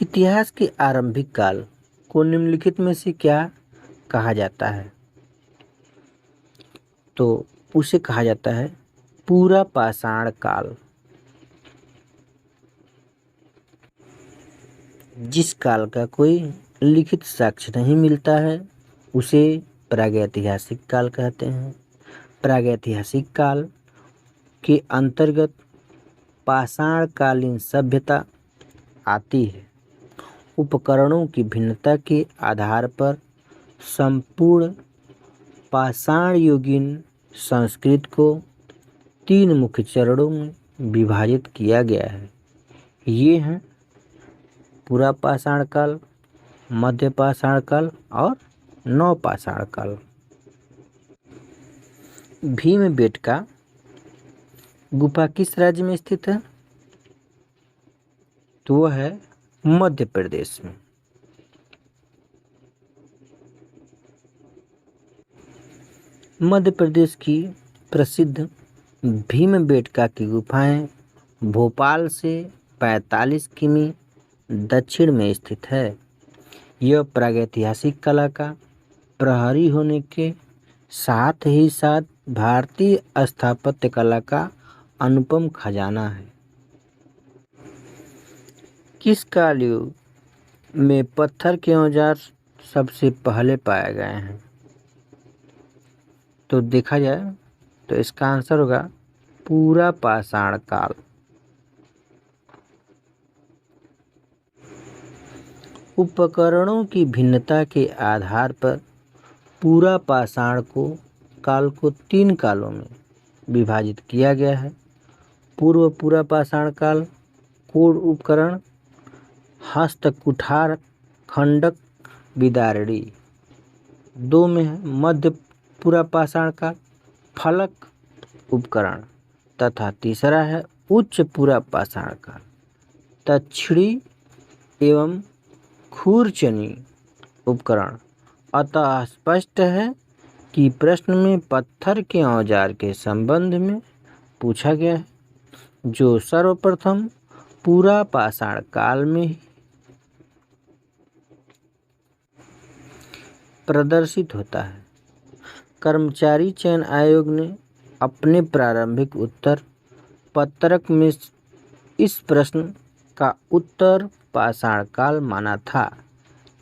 इतिहास के आरंभिक काल को निम्नलिखित में से क्या कहा जाता है? तो उसे कहा जाता है पूरा पाषाण काल। जिस काल का कोई लिखित साक्ष्य नहीं मिलता है उसे प्रागैतिहासिक काल कहते हैं। प्रागैतिहासिक काल के अंतर्गत पाषाणकालीन सभ्यता आती है। उपकरणों की भिन्नता के आधार पर संपूर्ण पाषाणयुगीन संस्कृति को 3 मुख्य चरणों में विभाजित किया गया है। ये हैं पूरा पाषाण काल, मध्य पाषाण काल और नवपाषाण काल। भीमबेटका गुफा किस राज्य में स्थित है? तो वह है मध्य प्रदेश में। मध्य प्रदेश की प्रसिद्ध भीमबेटका की गुफाएं भोपाल से 45 किमी दक्षिण में स्थित है। यह प्रागैतिहासिक कला का प्रहरी होने के साथ ही साथ भारतीय स्थापत्य कला का अनुपम खजाना है। किस कालयुग में पत्थर के औजार सबसे पहले पाए गए हैं? तो देखा जाए तो इसका आंसर होगा पूरा पाषाण काल। उपकरणों की भिन्नता के आधार पर पूरा पाषाण काल को 3 कालों में विभाजित किया गया है। पूर्व पूरा पाषाण काल, कोड उपकरण, हस्तकुठार खंडक विदारणी। 2 में है मध्य पूरा पाषाण काल, फलक उपकरण, तथा तीसरा है उच्च पूरा पाषाण काल, दक्षिणी एवं खुरचनी उपकरण। अतः स्पष्ट है कि प्रश्न में पत्थर के औजार के संबंध में पूछा गया है, जो सर्वप्रथम पूरा पाषाण काल में प्रदर्शित होता है। कर्मचारी चयन आयोग ने अपने प्रारंभिक उत्तर पत्रक में इस प्रश्न का उत्तर पाषाण काल माना था,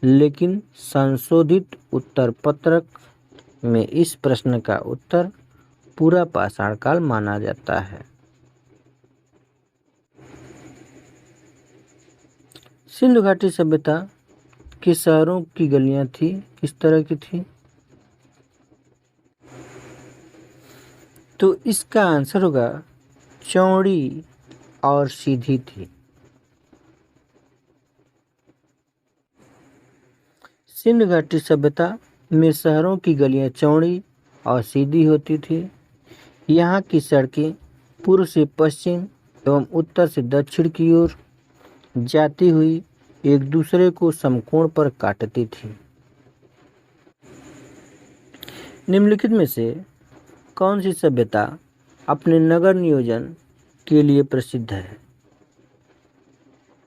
लेकिन संशोधित उत्तर पत्रक में इस प्रश्न का उत्तर पूरा पाषाण काल माना जाता है। सिंधु घाटी सभ्यता के शहरों की गलियां थी किस तरह की थी? तो इसका आंसर होगा चौड़ी और सीधी थी। सिंधु घाटी सभ्यता में शहरों की गलियां चौड़ी और सीधी होती थी। यहाँ की सड़कें पूर्व से पश्चिम एवं उत्तर से दक्षिण की ओर जाती हुई एक दूसरे को समकोण पर काटती थी। निम्नलिखित में से कौन सी सभ्यता अपने नगर नियोजन के लिए प्रसिद्ध है?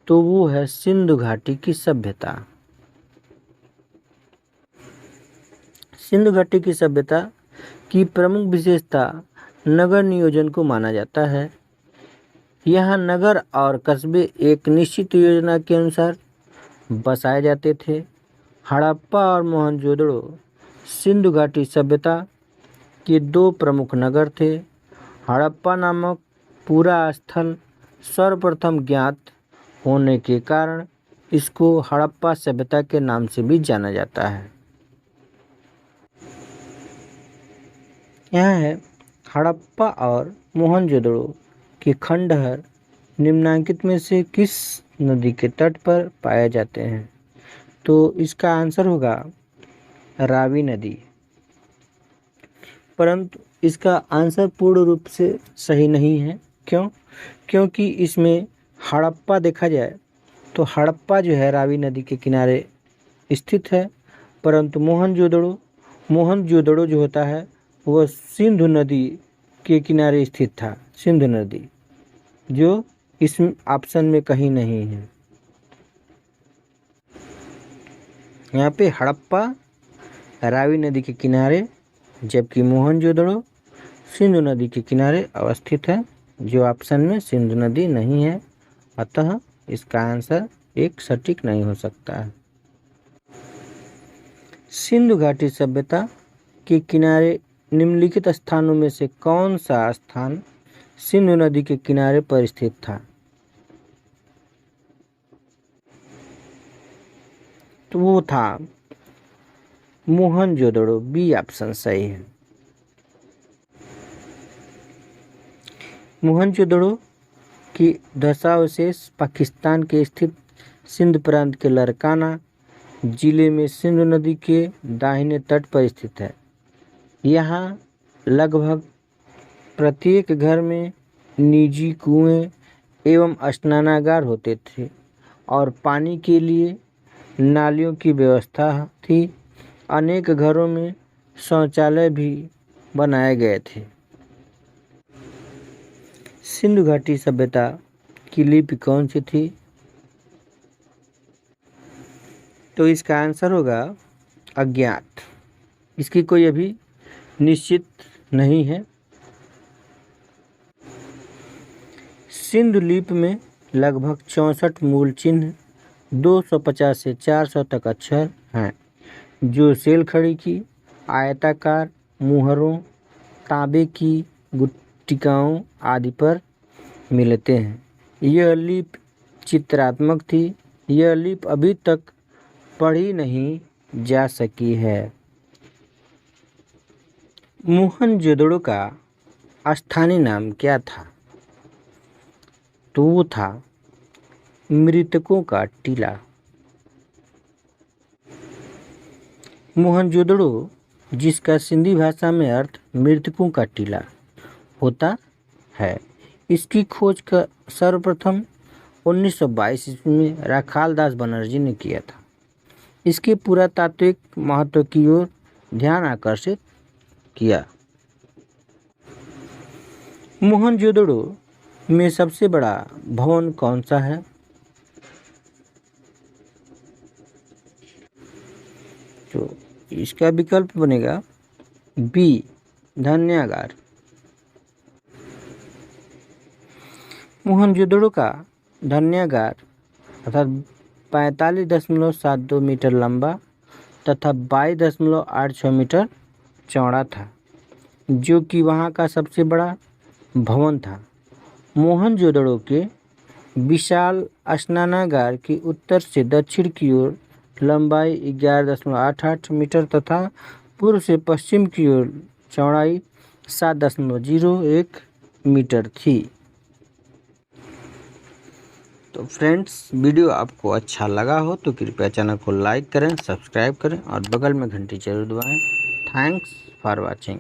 तो वो है सिंधु घाटी की सभ्यता। सिंधु घाटी की सभ्यता की प्रमुख विशेषता नगर नियोजन को माना जाता है। यहाँ नगर और कस्बे एक निश्चित योजना के अनुसार बसाए जाते थे। हड़प्पा और मोहनजोदड़ो सिंधु घाटी सभ्यता के 2 प्रमुख नगर थे। हड़प्पा नामक पूरा स्थल सर्वप्रथम ज्ञात होने के कारण इसको हड़प्पा सभ्यता के नाम से भी जाना जाता है। यहाँ है हड़प्पा और मोहनजोदड़ो के खंडहर निम्नलिखित में से किस नदी के तट पर पाए जाते हैं? तो इसका आंसर होगा रावी नदी। परंतु इसका आंसर पूर्ण रूप से सही नहीं है। क्यों? क्योंकि इसमें हड़प्पा देखा जाए तो हड़प्पा जो है रावी नदी के किनारे स्थित है, परंतु मोहनजोदड़ो जो होता है वह सिंधु नदी के किनारे स्थित था। सिंधु नदी जो इस ऑप्शन में कहीं नहीं है। यहाँ पे हड़प्पा रावी नदी के किनारे, जबकि मोहनजोदड़ो सिंधु नदी के किनारे अवस्थित है। जो ऑप्शन में सिंधु नदी नहीं है, अतः इसका आंसर एक सटीक नहीं हो सकता है। सिंधु घाटी सभ्यता के किनारे निम्नलिखित स्थानों में से कौन सा स्थान सिंधु नदी के किनारे पर स्थित था? तो वो था मोहनजोदड़ो, बी ऑप्शन सही है। मोहनजोदड़ो की दशावशेष पाकिस्तान के स्थित सिंध प्रांत के लरकाना जिले में सिंधु नदी के दाहिने तट पर स्थित है। यहाँ लगभग प्रत्येक घर में निजी कुएं एवं स्नानागार होते थे और पानी के लिए नालियों की व्यवस्था थी। अनेक घरों में शौचालय भी बनाए गए थे। सिंधु घाटी सभ्यता की लिपि कौन सी थी? तो इसका आंसर होगा अज्ञात। इसकी कोई अभी निश्चित नहीं है। सिंधु लिपि में लगभग 64 मूल चिन्ह, 250 से 400 तक अक्षर हैं, जो शैलखड़ी की आयताकार मुहरों, तांबे की गुट्टिकाओं आदि पर मिलते हैं। यह लिपि चित्रात्मक थी। यह लिपि अभी तक पढ़ी नहीं जा सकी है। मोहनजोदड़ो का स्थानीय नाम क्या था? तो वो था मृतकों का टीला। मोहनजोदड़ो, जिसका सिंधी भाषा में अर्थ मृतकों का टीला होता है, इसकी खोज का सर्वप्रथम 1922 ईस्वी में राखाल दास बनर्जी ने किया था। इसके पुरातात्विक महत्व की ओर ध्यान आकर्षित किया। मोहनजोदड़ो में सबसे बड़ा भवन कौन सा है? तो इसका विकल्प बनेगा बी, धन्यागार। मोहनजोदड़ो का धन्यागार अर्थात 45.72 मीटर लंबा तथा 22.86 मीटर चौड़ा था, जो कि वहाँ का सबसे बड़ा भवन था। मोहनजोदड़ो के विशाल स्नानागार की उत्तर से दक्षिण की ओर लंबाई 11.88 मीटर तथा पूर्व से पश्चिम की ओर चौड़ाई 7.01 मीटर थी। तो फ्रेंड्स, वीडियो आपको अच्छा लगा हो तो कृपया चैनल को लाइक करें, सब्सक्राइब करें और बगल में घंटी जरूर दबाएं। Thanks for watching.